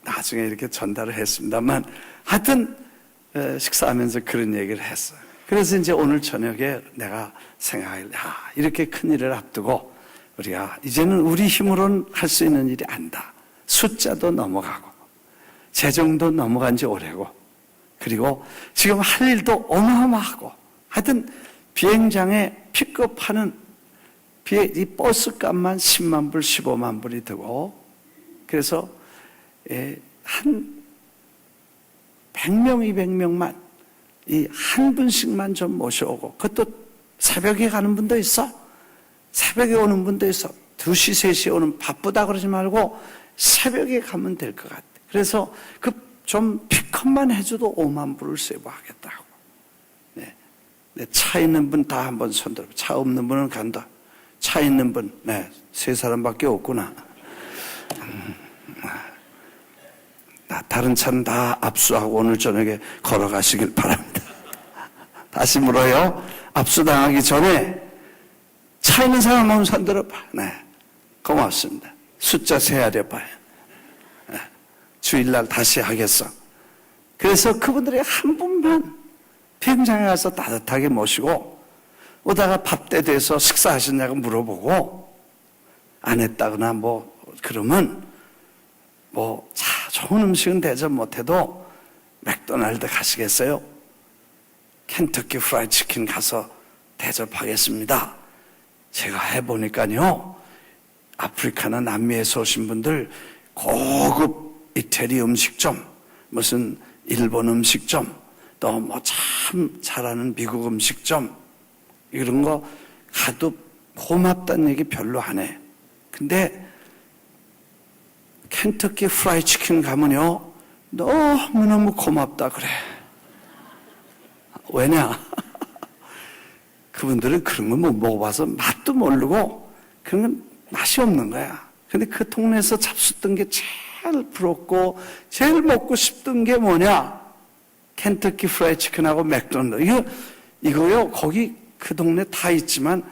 나중에 이렇게 전달을 했습니다만 하여튼 식사하면서 그런 얘기를 했어요. 그래서 이제 오늘 저녁에 내가 생각해, 이렇게 큰 일을 앞두고 우리가 이제는 우리 힘으로는 할 수 있는 일이 아니다. 숫자도 넘어가고 재정도 넘어간 지 오래고 그리고 지금 할 일도 어마어마하고 하여튼 비행장에 픽업하는 이 버스 값만 10만 불, 15만 불이 되고 그래서 한 100명, 200명만 이 한 분씩만 좀 모셔오고 그것도 새벽에 가는 분도 있어. 새벽에 오는 분도 있어. 2시, 3시에 오는 바쁘다 그러지 말고 새벽에 가면 될 것 같아. 그래서 그 좀 픽업만 해줘도 5만 불을 세부하겠다고. 네. 차 있는 분 다 한번 손들어. 차 없는 분은 간다. 차 있는 분, 네. 3사람밖에 없구나. 다른 차는 다 압수하고 오늘 저녁에 걸어가시길 바랍니다. 다시 물어요. 압수당하기 전에 차 있는 사람 한번 손 들어봐. 네, 고맙습니다. 숫자 세야려 봐요. 네, 주일날 다시 하겠어. 그래서 그분들이 한 분만 비행장에 가서 따뜻하게 모시고 오다가 밥 때 돼서 식사하셨냐고 물어보고 안 했다거나 뭐 그러면 뭐 자, 좋은 음식은 대접 못해도 맥도날드 가시겠어요? 켄터키 프라이드 치킨 가서 대접하겠습니다. 제가 해보니까요, 아프리카나 남미에서 오신 분들 고급 이태리 음식점, 무슨 일본 음식점, 또 뭐 참 잘하는 미국 음식점 이런 거 가도 고맙다는 얘기 별로 안 해. 근데 켄터키 프라이드 치킨 가면요 너무너무 고맙다 그래. 왜냐? 그분들은 그런 거 못 먹어봐서 맛도 모르고 그런 건 맛이 없는 거야. 근데 그 동네에서 잡수던 게 제일 부럽고 제일 먹고 싶던 게 뭐냐? 켄터키 프라이드 치킨하고 맥도날드. 이거요 거기 그 동네 다 있지만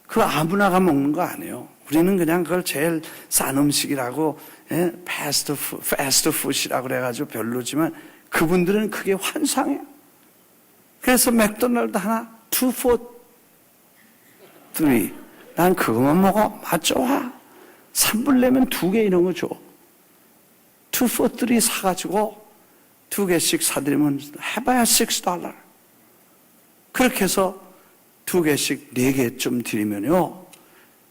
그거 아무나가 먹는 거 아니에요. 우리는 그냥 그걸 제일 싼 음식이라고 패스트 푸드이라고 그래가지고 별로지만 그분들은 그게 환상이에요. 그래서 맥도날드 하나 2 for 3. 난 그것만 먹어. 맛 좋아. 3불 내면 2개 이런 거 줘. 2 for 3 사가지고 2개씩 사드리면 해봐야 $6. 그렇게 해서 2개씩 4개쯤 드리면요,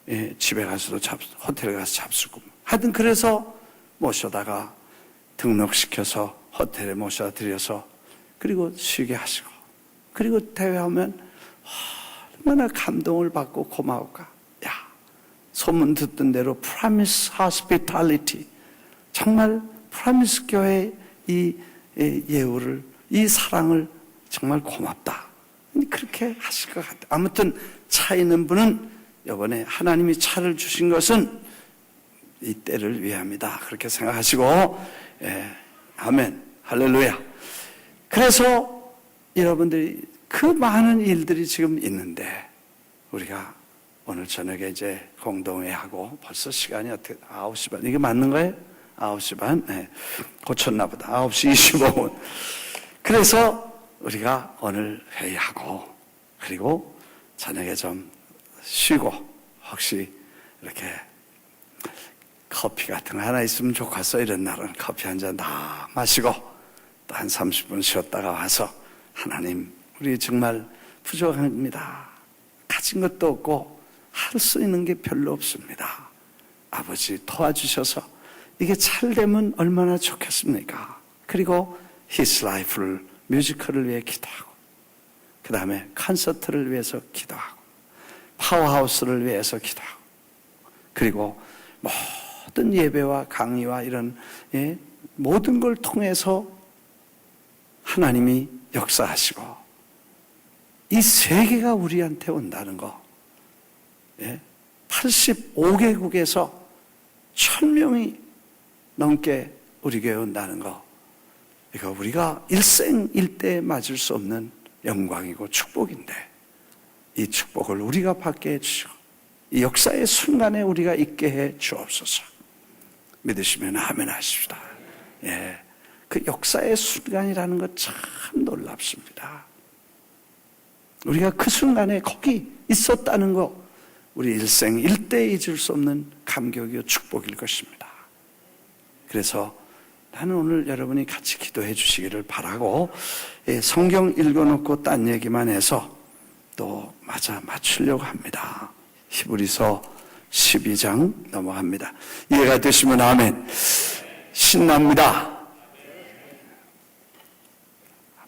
예, 집에 가서도 호텔에 가서 잡수고. 하여튼 그래서 모셔다가 등록시켜서 호텔에 모셔다 드려서 그리고 쉬게 하시고 그리고 대회하면 얼마나 감동을 받고 고마울까. 야, 소문 듣던 대로 프라미스 호스피탈리티, 정말 프라미스 교회의 이 예우를, 이 사랑을 정말 고맙다. 그렇게 하실 것 같아요. 아무튼 차 있는 분은 이번에 하나님이 차를 주신 것은 이 때를 위함이다. 그렇게 생각하시고, 예, 아멘, 할렐루야. 그래서 여러분들이 그 많은 일들이 지금 있는데 우리가 오늘 저녁에 이제 공동회하고 벌써 시간이 어떻게 9시 반, 이게 맞는 거예요? 9시 반? 네. 고쳤나 보다. 9시 25분. 그래서 우리가 오늘 회의하고 그리고 저녁에 좀 쉬고 혹시 이렇게 커피 같은 거 하나 있으면 좋겠어. 이런 날은 커피 한 잔 다 마시고 또 한 30분 쉬었다가 와서 하나님, 우리 정말 부족합니다. 가진 것도 없고 할 수 있는 게 별로 없습니다. 아버지 도와주셔서 이게 잘 되면 얼마나 좋겠습니까? 그리고 His Life를, 뮤지컬을 위해 기도하고 그 다음에 콘서트를 위해서 기도하고 파워하우스를 위해서 기도하고 그리고 모든 예배와 강의와 이런 모든 걸 통해서 하나님이 역사하시고 이 세계가 우리한테 온다는 거, 85개국에서 1000명이 넘게 우리 교회에 온다는 거, 이거 우리가 일생일대에 맞을 수 없는 영광이고 축복인데 이 축복을 우리가 받게 해주시고 이 역사의 순간에 우리가 있게 해 주옵소서. 믿으시면 아멘 하십시다. 예, 그 역사의 순간이라는 것 참 놀랍습니다. 우리가 그 순간에 거기 있었다는 거 우리 일생일대에 잊을 수 없는 감격이요 축복일 것입니다. 그래서 나는 오늘 여러분이 같이 기도해 주시기를 바라고, 성경 읽어놓고 딴 얘기만 해서 또 맞추려고 합니다. 히브리서 12장 넘어갑니다. 이해가 되시면 아멘. 신납니다.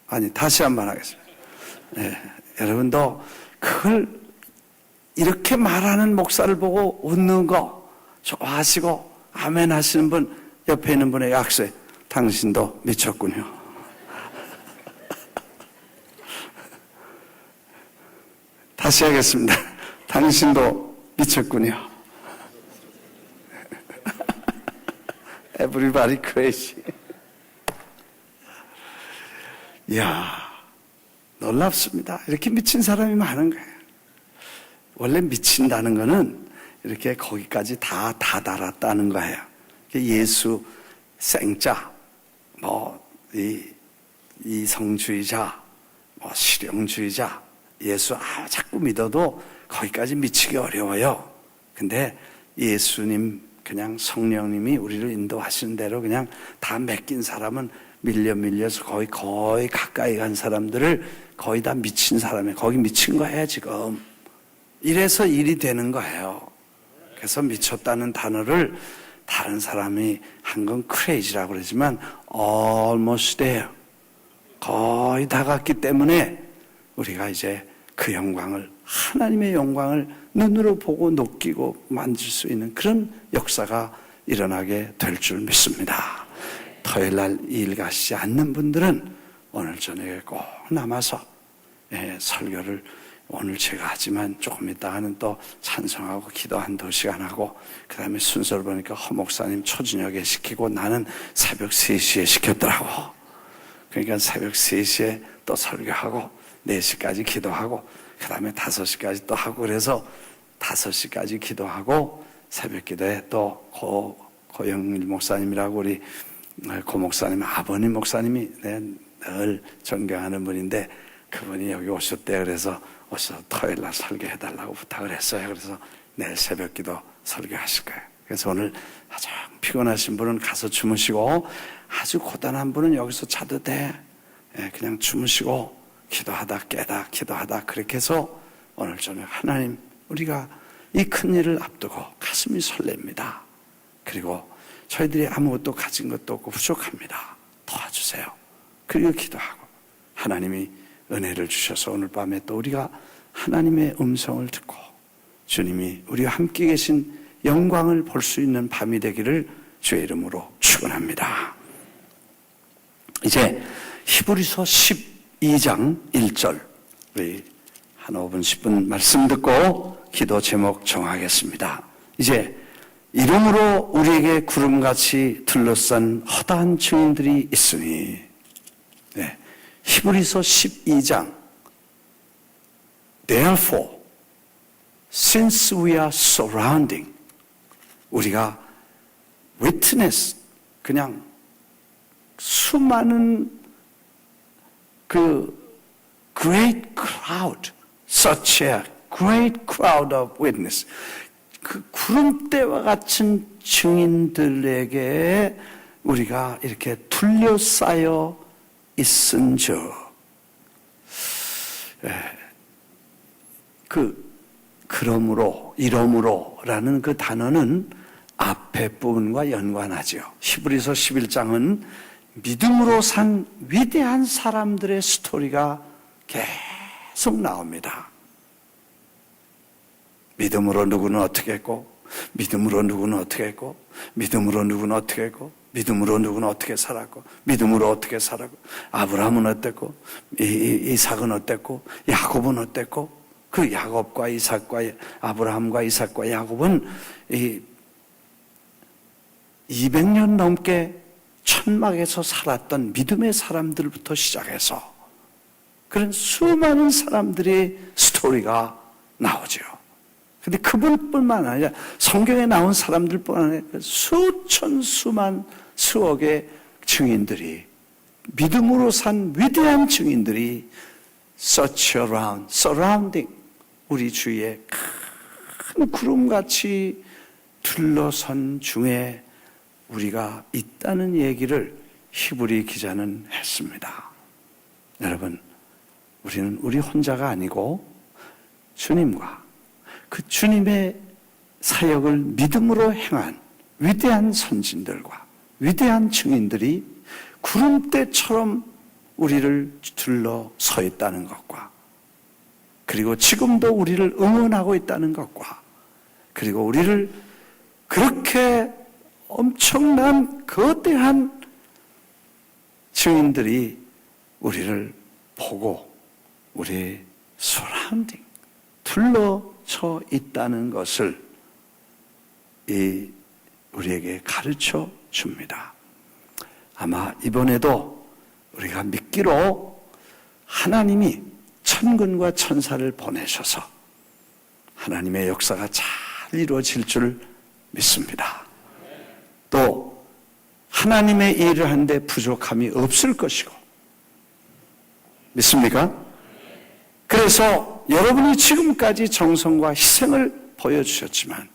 아니, 다시 한번 하겠습니다. 여러분도 그걸 이렇게 말하는 목사를 보고 웃는 거 좋아하시고 아멘 하시는 분, 옆에 있는 분에게 악수해. 당신도 미쳤군요. 다시 하겠습니다. 당신도 미쳤군요. Everybody crazy. 이야, 놀랍습니다. 이렇게 미친 사람이 많은 거예요. 원래 미친다는 거는 이렇게 거기까지 다 다다랐다는 거예요. 예수 생자, 이성주의자, 실용주의자, 예수 자꾸 믿어도 거기까지 미치기 어려워요. 근데 예수님, 그냥 성령님이 우리를 인도하시는 대로 그냥 다 맡긴 사람은 밀려서 거의 가까이 간 사람들을 거의 다 미친 사람이 거기 미친 거예요, 지금. 이래서 일이 되는 거예요. 그래서 미쳤다는 단어를 다른 사람이 한 건 crazy라고 그러지만 almost there, 거의 다 갔기 때문에 우리가 이제 그 영광을, 하나님의 영광을 눈으로 보고 느끼고 만질 수 있는 그런 역사가 일어나게 될 줄 믿습니다. 토요일 날 일 가시지 않는 분들은 오늘 저녁에 꼭 남아서 설교를 오늘 제가 하지만 조금 있다가는 또 찬송하고 기도 한 2시간 하고 그 다음에 순서를 보니까 허 목사님 초저녁에 시키고 나는 새벽 3시에 시켰더라고. 그러니까 새벽 3시에 또 설교하고 4시까지 기도하고 그 다음에 5시까지 또 하고 그래서 5시까지 기도하고 새벽 기도에 또 고영일 목사님이라고 우리 고 목사님 아버님 목사님이 늘 존경하는 분인데 그분이 여기 오셨대요. 그래서 토요일 날 설교해달라고 부탁을 했어요. 그래서 내일 새벽 기도 설교하실 거예요. 그래서 오늘 아주 피곤하신 분은 가서 주무시고 아주 고단한 분은 여기서 자도 돼. 그냥 주무시고 기도하다 깨다 기도하다 그렇게 해서 오늘 저녁 하나님 우리가 이 큰일을 앞두고 가슴이 설렙니다. 그리고 저희들이 아무것도 가진 것도 없고 부족합니다. 도와주세요. 그리고 기도하고 하나님이 은혜를 주셔서 오늘 밤에 또 우리가 하나님의 음성을 듣고 주님이 우리와 함께 계신 영광을 볼 수 있는 밤이 되기를 주의 이름으로 축원합니다. 이제 히브리서 12장 1절 우리 한 5분 10분 말씀 듣고 기도 제목 정하겠습니다. 이제 이름으로 우리에게 구름같이 둘러싼 허다한 증인들이 있으니 히브리서 12장 Therefore, since we are surrounding 우리가 witness 그냥 수많은 그 great crowd such a great crowd of witness 그 구름대와 같은 증인들에게 우리가 이렇게 둘러싸여 있은즉 그러므로 이러므로라는 그 단어는 앞에 부분과 연관하죠. 히브리서 11장은 믿음으로 산 위대한 사람들의 스토리가 계속 나옵니다. 믿음으로 누구는 어떻게 했고 믿음으로 누구는 어떻게 했고 믿음으로 누구는 어떻게 했고 믿음으로 누구는 어떻게 살았고 믿음으로 어떻게 살았고 아브라함은 어땠고 이삭은 어땠고 야곱은 어땠고 그 야곱과 이삭과 아브라함과 이삭과 야곱은 200년 넘게 천막에서 살았던 믿음의 사람들부터 시작해서 그런 수많은 사람들의 스토리가 나오죠. 근데 그분뿐만 아니라 성경에 나온 사람들뿐 아니라 수억의 증인들이 믿음으로 산 위대한 증인들이 surrounding 우리 주위에 큰 구름같이 둘러선 중에 우리가 있다는 얘기를 히브리 기자는 했습니다. 여러분, 우리는 우리 혼자가 아니고 주님과 그 주님의 사역을 믿음으로 행한 위대한 선진들과 위대한 증인들이 구름대처럼 우리를 둘러서 있다는 것과 그리고 지금도 우리를 응원하고 있다는 것과 그리고 우리를 그렇게 엄청난 거대한 증인들이 우리를 보고 우리 서라운딩 둘러쳐 있다는 것을 우리에게 가르쳐 줍니다. 아마 이번에도 우리가 믿기로 하나님이 천군과 천사를 보내셔서 하나님의 역사가 잘 이루어질 줄 믿습니다. 또 하나님의 일을 하는데 부족함이 없을 것이고 믿습니까? 그래서 여러분이 지금까지 정성과 희생을 보여주셨지만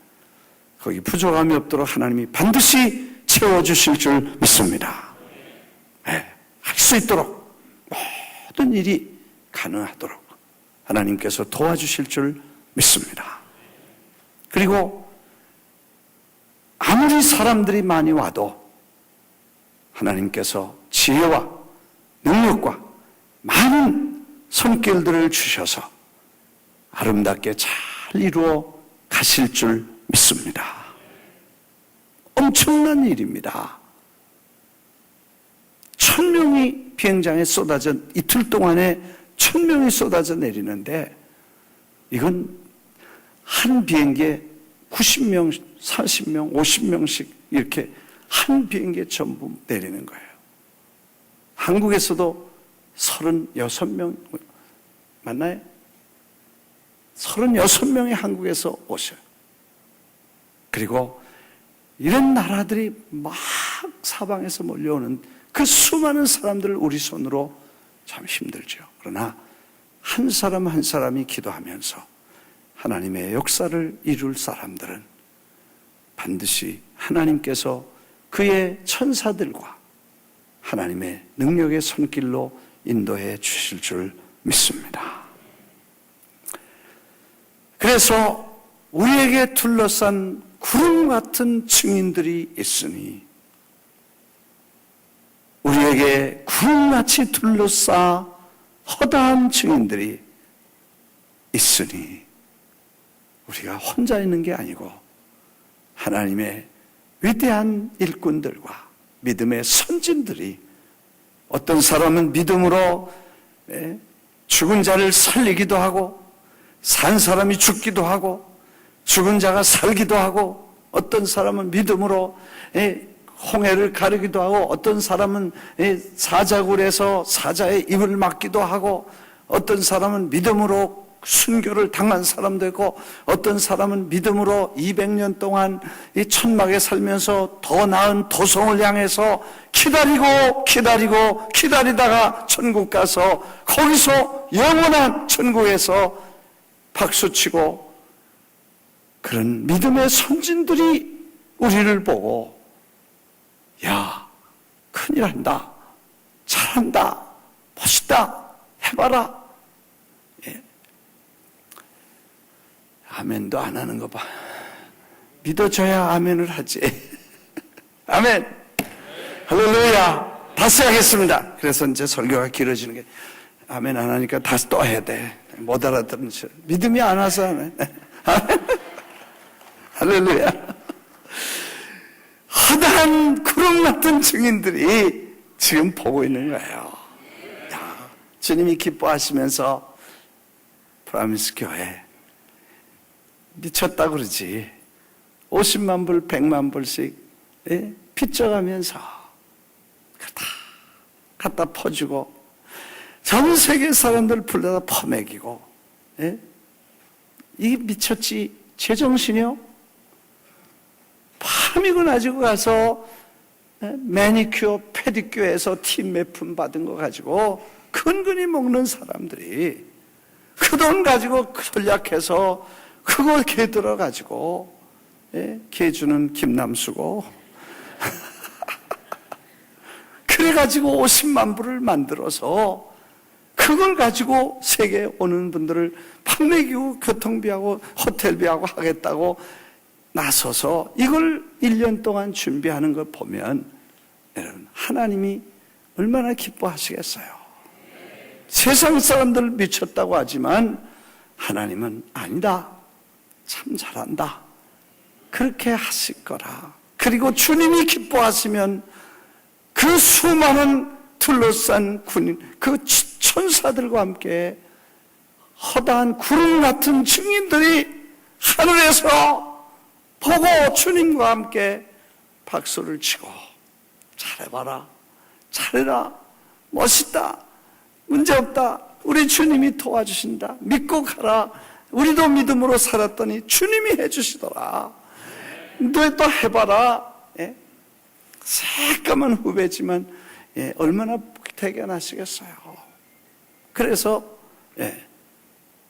거기 부족함이 없도록 하나님이 반드시 채워주실 줄 믿습니다. 네, 할 수 있도록 모든 일이 가능하도록 하나님께서 도와주실 줄 믿습니다. 그리고 아무리 사람들이 많이 와도 하나님께서 지혜와 능력과 많은 손길들을 주셔서 아름답게 잘 이루어 가실 줄 믿습니다. 엄청난 일입니다. 1000명이 비행장에 쏟아져 이틀 동안에 1000명이 쏟아져 내리는데 이건 한 비행기에 90명, 40명, 50명씩 이렇게 한 비행기에 전부 내리는 거예요. 한국에서도 36명 맞나요? 36명이 한국에서 오셔요. 그리고 이런 나라들이 막 사방에서 몰려오는 그 수많은 사람들을 우리 손으로 참 힘들죠. 그러나 한 사람 한 사람이 기도하면서 하나님의 역사를 이룰 사람들은 반드시 하나님께서 그의 천사들과 하나님의 능력의 손길로 인도해 주실 줄 믿습니다. 그래서 우리에게 둘러싼 구름 같은 증인들이 있으니 우리에게 구름같이 둘러싸 허다한 증인들이 있으니 우리가 혼자 있는 게 아니고 하나님의 위대한 일꾼들과 믿음의 선진들이 어떤 사람은 믿음으로 죽은 자를 살리기도 하고 산 사람이 죽기도 하고 죽은 자가 살기도 하고 어떤 사람은 믿음으로 홍해를 가르기도 하고 어떤 사람은 사자굴에서 사자의 입을 막기도 하고 어떤 사람은 믿음으로 순교를 당한 사람도 있고 어떤 사람은 믿음으로 200년 동안 이 천막에 살면서 더 나은 도성을 향해서 기다리다가 천국 가서 거기서 영원한 천국에서 박수치고 그런 믿음의 선진들이 우리를 보고 야, 큰일 한다, 잘한다, 멋있다, 해봐라. 예. 아멘도 안 하는 거 봐. 믿어줘야 아멘을 하지. 아멘. 할렐루야. 다시 하겠습니다. 그래서 이제 설교가 길어지는 게 아멘 안 하니까 다시 또 해야 돼. 못 알아듣는 줄. 믿음이 안 와서 아멘. 할렐루야. 허다한 구름 같은 증인들이 지금 보고 있는 거예요. 야, 주님이 기뻐하시면서 프라미스 교회 미쳤다 그러지. 50만 불, 100만 불씩 빚져가면서 갖다 퍼주고 전 세계 사람들 불러다 퍼먹이고 이게 미쳤지. 제정신이요? 밤이고 낮이고 가서 매니큐어, 페디큐어에서 팀 몇 푼 받은 거 가지고 근근히 먹는 사람들이 그 돈 가지고 전략해서 그걸 개 들어가지고 개 주는 김남수고 그래가지고 50만 불을 만들어서 그걸 가지고 세계에 오는 분들을 밥 먹이고 교통비하고 호텔비하고 하겠다고 나서서 이걸 1년 동안 준비하는 걸 보면 여러분 하나님이 얼마나 기뻐하시겠어요. 세상 사람들 미쳤다고 하지만 하나님은 아니다. 참 잘한다. 그렇게 하실 거라. 그리고 주님이 기뻐하시면 그 수많은 둘러싼 군인, 그 천사들과 함께 허다한 구름 같은 증인들이 하늘에서 보고 주님과 함께 박수를 치고 잘해봐라, 잘해라, 멋있다, 문제없다, 우리 주님이 도와주신다. 믿고 가라. 우리도 믿음으로 살았더니 주님이 해주시더라. 너또 해봐라. 예? 새까만 후배지만 얼마나 대견하시겠어요. 그래서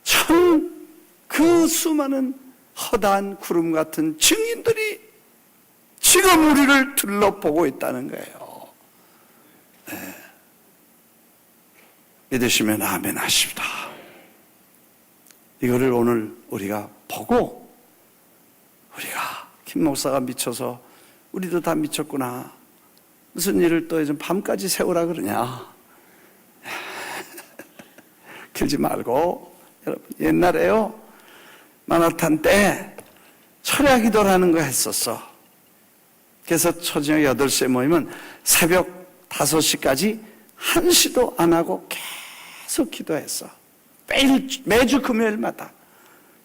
참 그 수많은 허다한 구름 같은 증인들이 지금 우리를 둘러보고 있다는 거예요. 믿으시면 아멘 하십니다. 이거를 오늘 우리가 보고 우리가 김 목사가 미쳐서 우리도 다 미쳤구나. 무슨 일을 또 요즘 밤까지 세우라 그러냐. 길지 말고. 여러분, 옛날에요, 마나탄 때 철야 기도라는 거 했었어. 그래서 초저녁 8시에 모이면 새벽 5시까지 1시도 안 하고 계속 기도했어. 매주 금요일마다.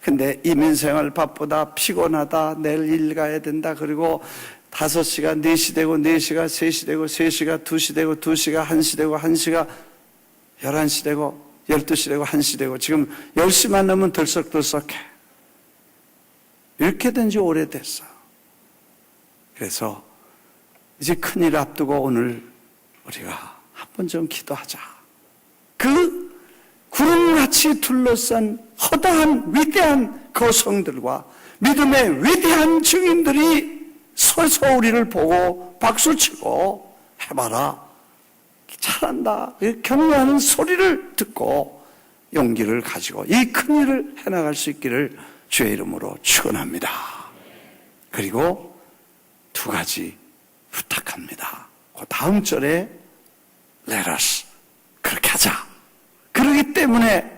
근데 이민생활 바쁘다, 피곤하다, 내일 일 가야 된다, 그리고 5시가 4시 되고 4시가 3시 되고 3시가 2시 되고 2시가 1시 되고 1시가 11시 되고 12시 되고 1시 되고 지금 10시만 넘으면 들썩들썩해. 이렇게 된 지 오래됐어. 그래서 이제 큰일 앞두고 오늘 우리가 한 번 좀 기도하자. 그 구름같이 둘러싼 허다한 위대한 거성들과 믿음의 위대한 증인들이 서서 우리를 보고 박수치고 해봐라, 잘한다, 격려하는 소리를 듣고 용기를 가지고 이 큰일을 해나갈 수 있기를 주의 이름으로 축원합니다. 그리고 2가지 부탁합니다. 그 다음 절에 Let us 그렇게 하자. 그러기 때문에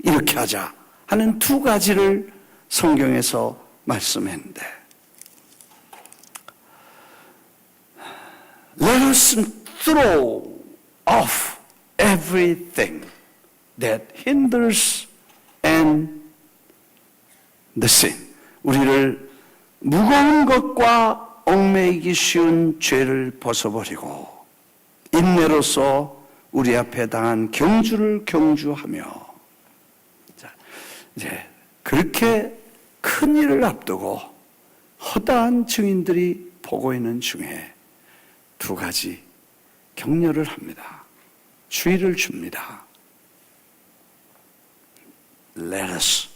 이렇게 하자 하는 2가지를 성경에서 말씀했는데, Let us throw off everything that hinders and the sin. 우리를 무거운 것과 얽매이기 쉬운 죄를 벗어버리고 인내로서 우리 앞에 당한 경주를 경주하며, 자, 이제 그렇게 큰 일을 앞두고 허다한 증인들이 보고 있는 중에 2가지 격려를 합니다. 주의를 줍니다. Let us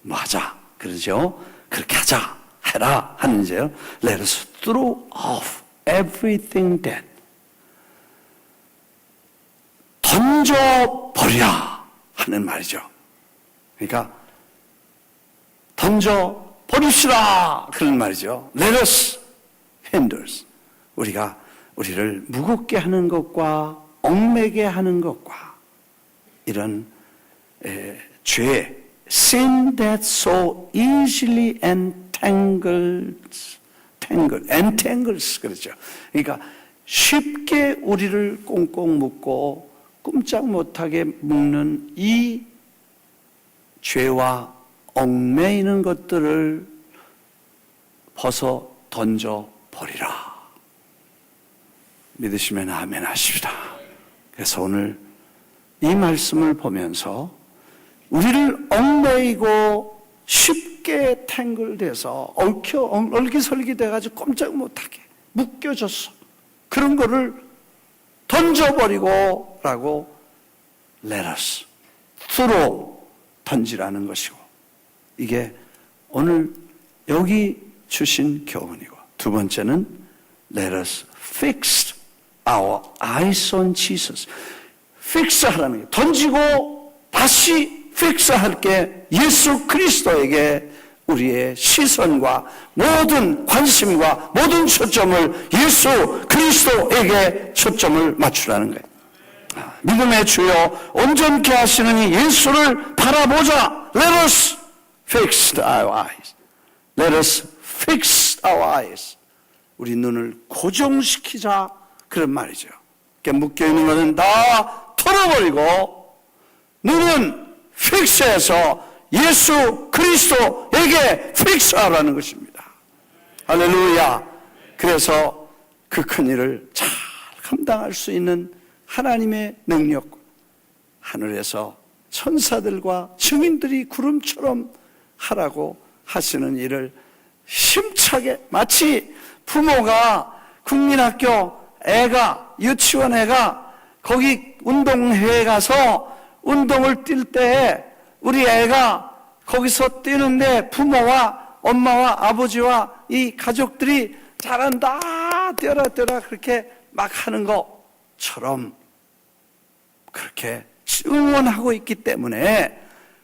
뭐 하자 그러죠. 그렇게 하자, 해라 하는데요. Let us throw off everything that, 던져버려 하는 말이죠. 그러니까 던져버립시다 그런 말이죠. Let us hinders, 우리를 무겁게 하는 것과 얽매게 하는 것과 이런 죄, sin that so easily entangles, 그렇죠. 그러니까 쉽게 우리를 꽁꽁 묶고 꼼짝 못하게 묶는 이 죄와 얽매이는 것들을 벗어 던져버리라. 믿으시면 아멘 하십시다. 그래서 오늘 이 말씀을 보면서 우리를 얽매이고 쉽게 탱글돼서 얼기설기 돼가지고 꼼짝 못하게 묶여졌어. 그런 거를 던져버리고 라고 let us, throw, 던지라는 것이고, 이게 오늘 여기 주신 교훈이고, 2번째는 let us fix our eyes on Jesus. fix 하라는 게 던지고 다시 fix 할 게 예수 그리스도에게 우리의 시선과 모든 관심과 모든 초점을 예수 그리스도에게 초점을 맞추라는 거예요. 믿음의 주여 온전케 하시는 이 예수를 바라보자. Let us fix our eyes. Let us fix our eyes. 우리 눈을 고정시키자 그런 말이죠. 그러니까 묶여있는 것은 다 털어버리고 눈은 픽스해서 예수 그리스도에게 픽스하라는 것입니다. 할렐루야. 그래서 그 큰일을 잘 감당할 수 있는 하나님의 능력, 하늘에서 천사들과 증인들이 구름처럼 하라고 하시는 일을 힘차게, 마치 부모가 국민학교 애가, 유치원 애가 거기 운동회에 가서 운동을 뛸 때 우리 애가 거기서 뛰는데 부모와 엄마와 아버지와 이 가족들이 잘한다, 뛰어라 그렇게 막 하는 것처럼 그렇게 응원하고 있기 때문에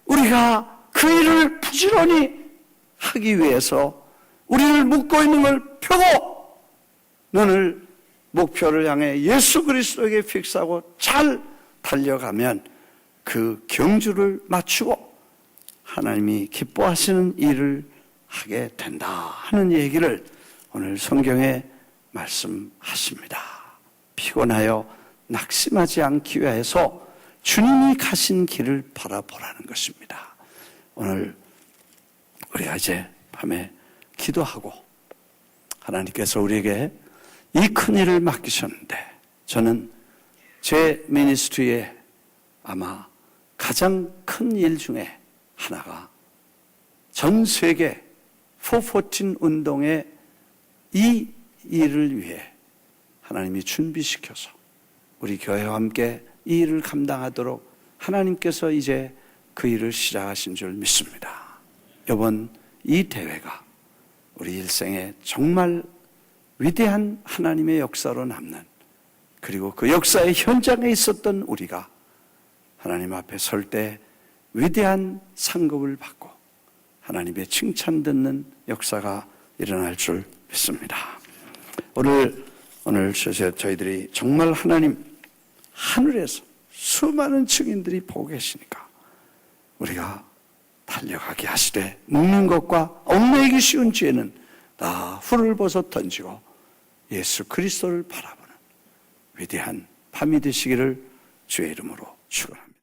우리가 그 일을 부지런히 하기 위해서 우리를 묶고 있는 걸 펴고 눈을 목표를 향해 예수 그리스도에게 픽스하고 잘 달려가면 그 경주를 맞추고 하나님이 기뻐하시는 일을 하게 된다 하는 얘기를 오늘 성경에 말씀하십니다. 피곤하여 낙심하지 않기 위해서 주님이 가신 길을 바라보라는 것입니다. 오늘 우리가 이제 밤에 기도하고 하나님께서 우리에게 이 큰 일을 맡기셨는데 저는 제 미니스트리에 아마 가장 큰 일 중에 하나가 전 세계 414 운동의 이 일을 위해 하나님이 준비시켜서 우리 교회와 함께 이 일을 감당하도록 하나님께서 이제 그 일을 시작하신 줄 믿습니다. 이번 이 대회가 우리 일생에 정말 위대한 하나님의 역사로 남는, 그리고 그 역사의 현장에 있었던 우리가 하나님 앞에 설 때 위대한 상급을 받고 하나님의 칭찬 듣는 역사가 일어날 줄 믿습니다. 오늘 저희들이 정말 하나님 하늘에서 수많은 증인들이 보고 계시니까 우리가 달려가게 하시되 묶는 것과 얽매이기 쉬운 죄는 다 훌을 벗어 던지고 예수 그리스도를 바라보는 위대한 밤이 되시기를 주의 이름으로 축원합니다.